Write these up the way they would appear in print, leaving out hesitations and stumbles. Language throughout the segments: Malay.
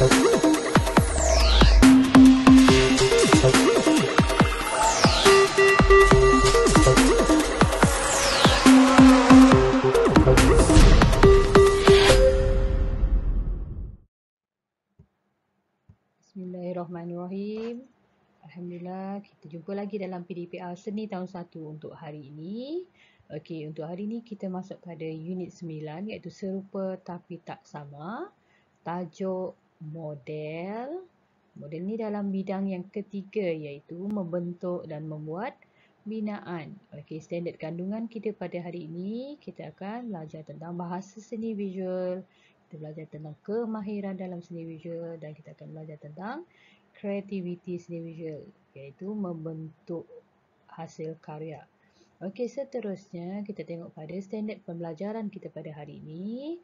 Bismillahirrahmanirrahim. Alhamdulillah, kita jumpa lagi dalam PDPR Seni tahun 1 untuk hari ini. Okey, untuk hari ini kita masuk pada unit 9 iaitu serupa tapi tak sama. Tajuk model. Model ni dalam bidang yang ketiga iaitu membentuk dan membuat binaan. Okey, standard kandungan kita pada hari ini kita akan belajar tentang bahasa seni visual. Kita belajar tentang kemahiran dalam seni visual dan kita akan belajar tentang kreativiti seni visual iaitu membentuk hasil karya. Okey, seterusnya kita tengok pada standard pembelajaran kita pada hari ini.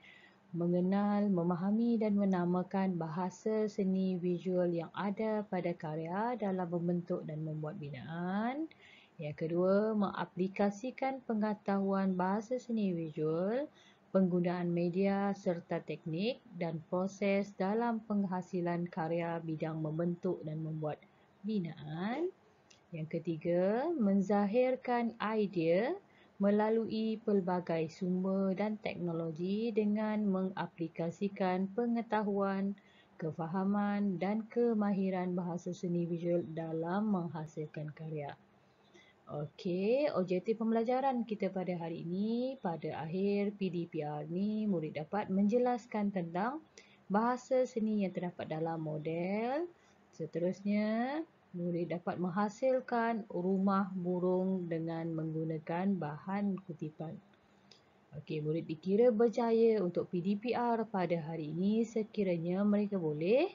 Mengenal, memahami dan menamakan bahasa seni visual yang ada pada karya dalam membentuk dan membuat binaan. Yang kedua, mengaplikasikan pengetahuan bahasa seni visual, penggunaan media serta teknik dan proses dalam penghasilan karya bidang membentuk dan membuat binaan. Yang ketiga, menzahirkan idea melalui pelbagai sumber dan teknologi dengan mengaplikasikan pengetahuan, kefahaman dan kemahiran bahasa seni visual dalam menghasilkan karya. Okey, objektif pembelajaran kita pada hari ini, pada akhir PDPR ni, murid dapat menjelaskan tentang bahasa seni yang terdapat dalam model. Seterusnya, murid dapat menghasilkan rumah burung dengan menggunakan bahan kutipan. Okey, murid dikira berjaya untuk PDPR pada hari ini sekiranya mereka boleh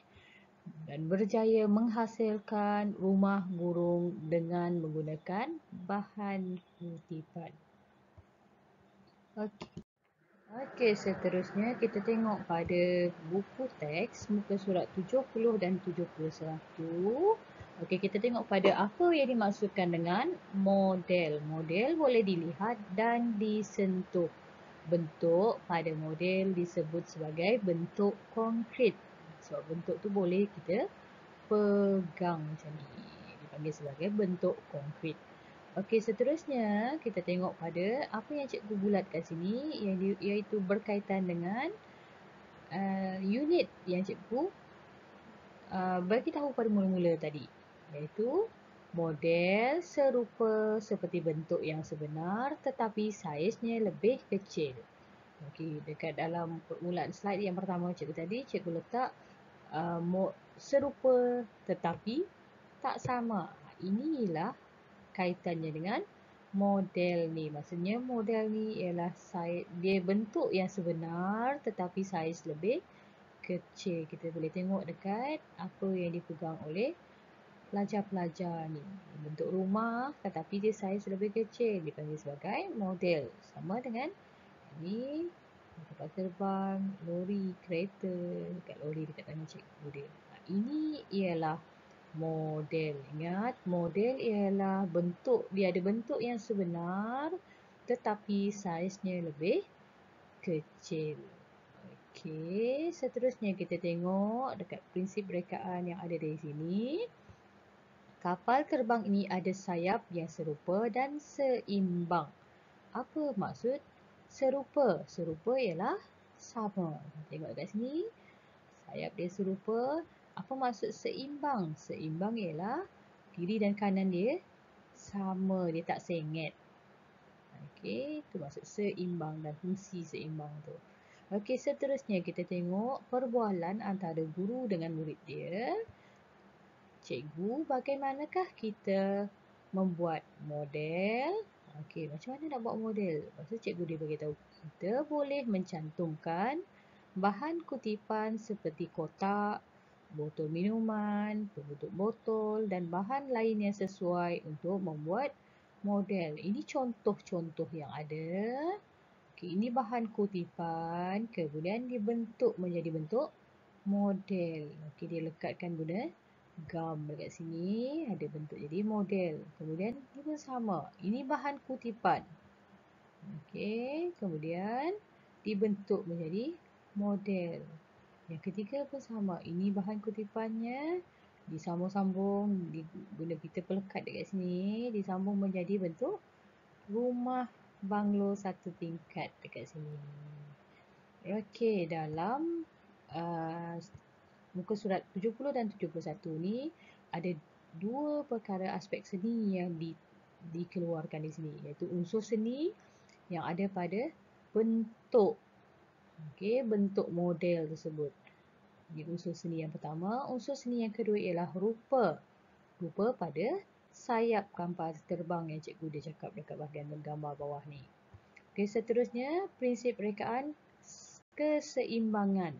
dan berjaya menghasilkan rumah burung dengan menggunakan bahan kutipan. Okey, seterusnya kita tengok pada buku teks muka surat 70 dan 71. Okey, kita tengok pada apa yang dimaksudkan dengan model. Model boleh dilihat dan disentuh. Bentuk pada model disebut sebagai bentuk konkret. Sebab bentuk tu boleh kita pegang macam ni. Dipanggil sebagai bentuk konkret. Okey, seterusnya kita tengok pada apa yang cikgu bulatkan sini iaitu berkaitan dengan unit yang cikgu bagi tahu pada mula-mula tadi. Iaitu model serupa seperti bentuk yang sebenar tetapi saiznya lebih kecil. Okey, dekat dalam permulaan slide yang pertama cikgu tadi, cikgu letak serupa tetapi tak sama. Inilah kaitannya dengan model ni. Maksudnya model ni ialah dia bentuk yang sebenar tetapi saiz lebih kecil. Kita boleh tengok dekat apa yang dipegang oleh pelajar-pelajar ni. Bentuk rumah tetapi dia saiz lebih kecil dipanggil sebagai model. Sama dengan ini kapal terbang, lori, kereta. Dekat lori dekat tangan cikgu dia. Ini ialah model. Ingat, model ialah bentuk. Dia ada bentuk yang sebenar tetapi saiznya lebih kecil. Okey, seterusnya kita tengok dekat prinsip rekaan yang ada di sini. Kapal terbang ini ada sayap yang serupa dan seimbang. Apa maksud serupa? Serupa ialah sama. Tengok dekat sini. Sayap dia serupa. Apa maksud seimbang? Seimbang ialah kiri dan kanan dia sama. Dia tak sengit. Okey, itu maksud seimbang dan fungsi seimbang tu. Okey, seterusnya kita tengok perbualan antara guru dengan murid dia. Cikgu, bagaimanakah kita membuat model? Okey, macam mana nak buat model? Lepas tu cikgu dia beritahu kita boleh mencantumkan bahan kutipan seperti kotak, botol minuman, penutup botol dan bahan lain yang sesuai untuk membuat model. Ini contoh-contoh yang ada. Okey, ini bahan kutipan kemudian dibentuk menjadi bentuk model. Okey, dia lekatkan guna gam dekat sini, ada bentuk jadi model. Kemudian ini pun sama. Ini bahan kutipan. Okey, kemudian dibentuk menjadi model. Yang ketiga pun sama. Ini bahan kutipannya disambung-sambung, guna pita pelekat dekat sini, disambung menjadi bentuk rumah banglo satu tingkat dekat sini. Okey, dalam muka surat 70 dan 71 ni ada dua perkara aspek seni yang dikeluarkan di sini, iaitu unsur seni yang ada pada bentuk. Okey, bentuk model tersebut. Ini unsur seni yang pertama. Unsur seni yang kedua ialah rupa. Rupa pada sayap kapal terbang yang cikgu dia cakap dekat bahagian gambar bawah ni. Okey, seterusnya prinsip rekaan keseimbangan.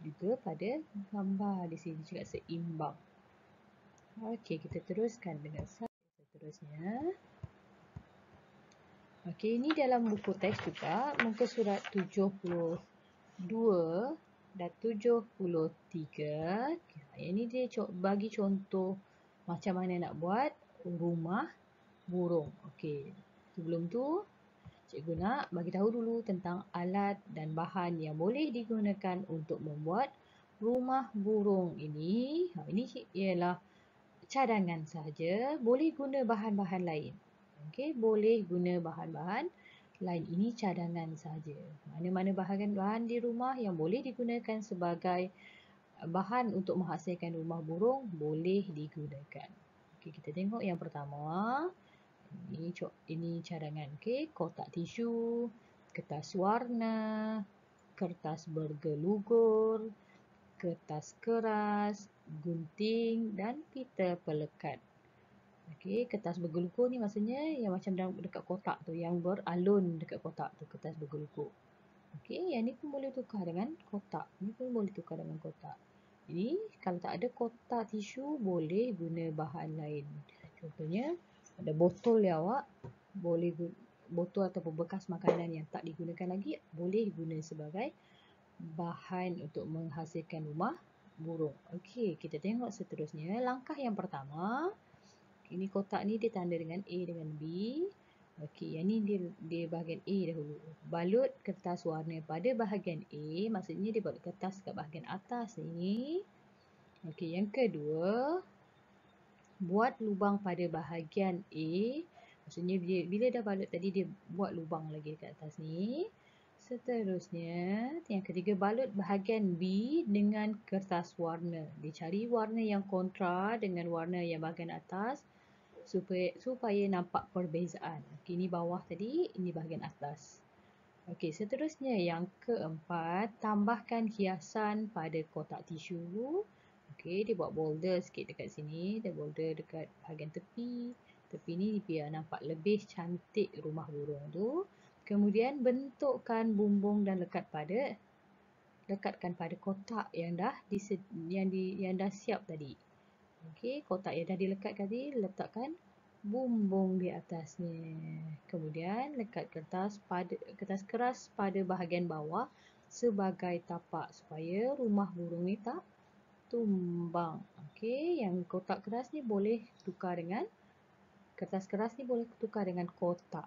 Juga pada gambar di sini cakap seimbang. Okey, kita teruskan dengan slide seterusnya. Okey, ini dalam buku teks juga, muka surat 72 dan 73. Ini dia bagi contoh macam mana nak buat rumah burung. Okey, sebelum tu cikgu nak bagi tahu dulu tentang alat dan bahan yang boleh digunakan untuk membuat rumah burung ini. Ini ialah cadangan sahaja, boleh guna bahan-bahan lain. Okey, boleh guna bahan-bahan lain. Ini cadangan sahaja. Mana-mana bahan-bahan di rumah yang boleh digunakan sebagai bahan untuk menghasilkan rumah burung boleh digunakan. Okey, kita tengok yang pertama. Ini cadangan. Okey, kotak tisu, kertas warna, kertas bergelugur, kertas keras, gunting dan pita pelekat. Okey, kertas bergelugur ni maksudnya yang macam dekat kotak tu, yang beralun dekat kotak tu, kertas bergelugur. Okey, yang ni pun boleh tukar dengan kotak. Ni pun boleh tukar dengan kotak. Ini kalau tak ada kotak tisu, boleh guna bahan lain. Contohnya, ada botol ya awak, boleh botol ataupun bekas makanan yang tak digunakan lagi, boleh guna sebagai bahan untuk menghasilkan rumah burung. Okey, kita tengok seterusnya. Langkah yang pertama, ini kotak ni ditanda dengan A dengan B. Okey, yang ni dia bahagian A dahulu. Balut kertas warna pada bahagian A, maksudnya dia balut kertas kat bahagian atas ni. Okey, yang kedua, buat lubang pada bahagian A. Maksudnya bila dah balut tadi, dia buat lubang lagi dekat atas ni. Seterusnya, yang ketiga, balut bahagian B dengan kertas warna. Dia cari warna yang kontra dengan warna yang bahagian atas supaya nampak perbezaan. Okey, ini bawah tadi, ini bahagian atas. Okey, seterusnya yang keempat, tambahkan hiasan pada kotak tisu. Okey, dia buat boulder sikit dekat sini. Dia boulder dekat bahagian tepi. Tepi ni biar nampak lebih cantik rumah burung tu. Kemudian bentukkan bumbung dan lekatkan pada kotak yang dah siap tadi. Okey, kotak yang dah dilekat tadi, letakkan bumbung di atasnya. Kemudian lekat kertas keras pada bahagian bawah sebagai tapak supaya rumah burung ni tak tumbang. Okey, yang kotak keras ni boleh tukar dengan kertas keras ni boleh tukar dengan kotak.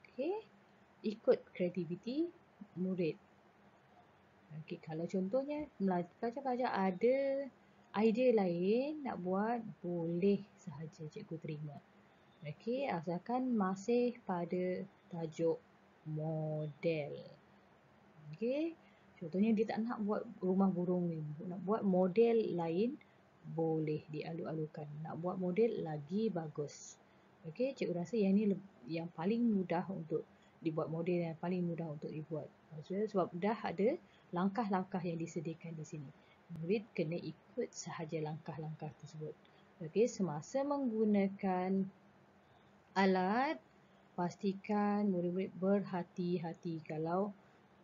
Okey, ikut kreativiti murid. Okey, kalau contohnya pelajar-pelajar ada idea lain nak buat, boleh sahaja cikgu terima. Okey, asalkan masih pada tajuk model. Okey, contohnya dia tak nak buat rumah burung ni, nak buat model lain, boleh dialu-alukan. Nak buat model lagi bagus. Okey, cikgu rasa yang ni yang paling mudah untuk dibuat, model yang paling mudah untuk dibuat. Sebab dah ada langkah-langkah yang disediakan di sini. Murid kena ikut sahaja langkah-langkah tersebut. Okey, semasa menggunakan alat, pastikan murid-murid berhati-hati kalau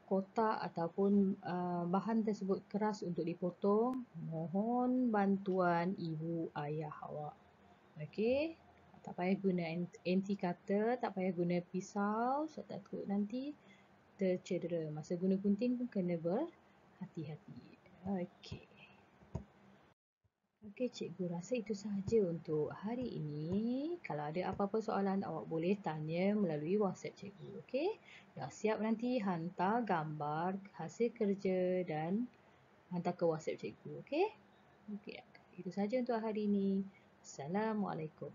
kotak ataupun bahan tersebut keras untuk dipotong. Mohon bantuan ibu ayah awak. Okey, tak payah guna anti cutter, tak payah guna pisau, sebab takut nanti tercedera. Masa guna gunting pun kena berhati-hati. Okey. Okey, cikgu rasa itu sahaja untuk hari ini. Kalau ada apa-apa soalan, awak boleh tanya melalui WhatsApp cikgu. Okey? Dah siap nanti hantar gambar hasil kerja dan hantar ke WhatsApp cikgu. Okey? Okey. Itu saja untuk hari ini. Assalamualaikum.